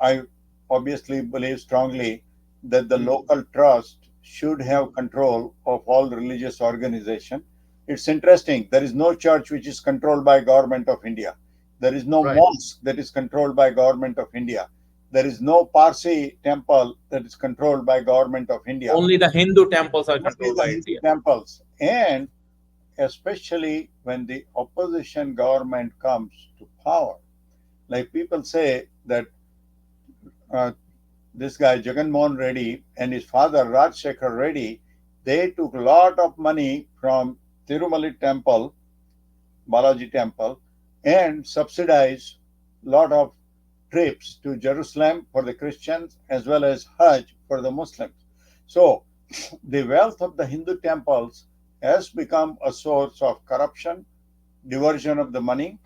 Speaker 2: I obviously believe strongly that the
Speaker 1: mm,
Speaker 2: local trust should
Speaker 1: mm,
Speaker 2: have control of all religious organization. It's interesting. There is no church which is controlled by government of India. There is no
Speaker 1: right.
Speaker 2: mosque that is controlled by government of India. There is no Parsi temple that is controlled by government of India.
Speaker 1: Only the Hindu temples are
Speaker 2: Only
Speaker 1: controlled
Speaker 2: the
Speaker 1: by
Speaker 2: Hindu
Speaker 1: India.
Speaker 2: temples. And especially when the opposition government comes to power. Like people say that uh, this guy Jagan Mohan Reddy and his father Rajshekhar Reddy, they took a lot of money from Tirumali temple, Balaji temple, and subsidized a lot of trips to Jerusalem for the Christians as well as Hajj for the Muslims. So the wealth of the Hindu temples has become a source of corruption, diversion of the money.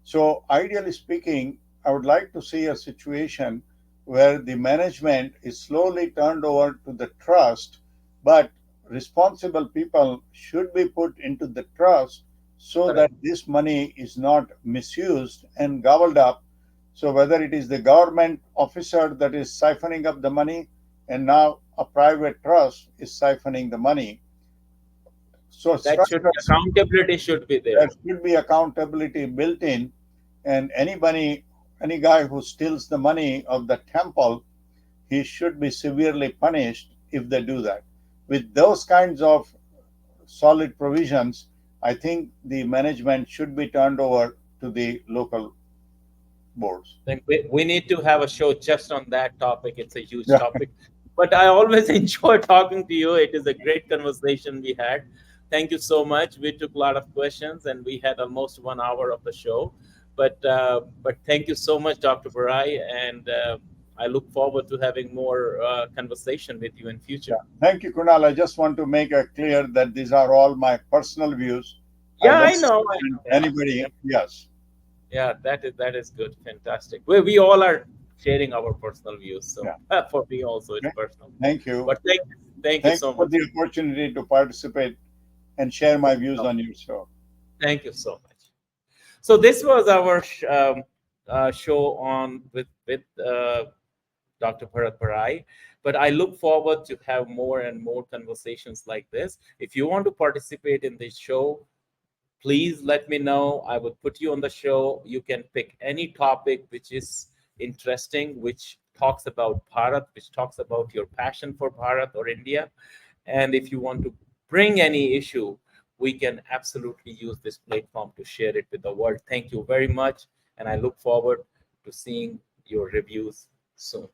Speaker 2: So, ideally speaking, I would like to see a situation where the management is slowly turned over to the trust, but responsible people should be put into the trust so that
Speaker 1: Correct.
Speaker 2: this money is not misused and gobbled up. So, whether it is the government officer that is siphoning up the money and now a private trust is siphoning the money. So,
Speaker 1: That should be
Speaker 2: structures,
Speaker 1: accountability should be
Speaker 2: there
Speaker 1: there.
Speaker 2: should be accountability built in, and any guy who steals the money of the temple, he should be severely punished if they do that. With those kinds of solid provisions, I think the management should be turned over to the local boards.
Speaker 1: Then we need to have a show just on that topic. It's a huge
Speaker 2: Yeah,
Speaker 1: topic. But I always enjoy talking to you. It is a great conversation we had. Thank you so much. We took a lot of questions and we had almost 1 hour of the show. But thank you so much, Dr. Barai, and I look forward to having more conversation with you in
Speaker 2: yeah.
Speaker 1: future.
Speaker 2: Thank you, Kunal. I just want to make it clear that these are all my personal views. I
Speaker 1: Yeah,
Speaker 2: don't
Speaker 1: I know.
Speaker 2: represent
Speaker 1: Yeah, yeah,
Speaker 2: anybody. Yes.
Speaker 1: yeah. That is good. Fantastic. We all are sharing our personal views. So
Speaker 2: Yeah.
Speaker 1: for me also, it's
Speaker 2: Okay.
Speaker 1: personal.
Speaker 2: Thank you.
Speaker 1: But thank you
Speaker 2: Thank you
Speaker 1: so
Speaker 2: for
Speaker 1: much.
Speaker 2: the opportunity to participate and share my views
Speaker 1: No,
Speaker 2: on your show.
Speaker 1: thank you so much. So this was our show on with Dr. Bharat Barai. But I look forward to have more and more conversations like this. If you want to participate in this show, please let me know. I would put you on the show. You can pick any topic which is interesting, which talks about Bharat, which talks about your passion for Bharat or India. And if you want to bring any issue, we can absolutely use this platform to share it with the world. Thank you very much. And I look forward to seeing your reviews soon.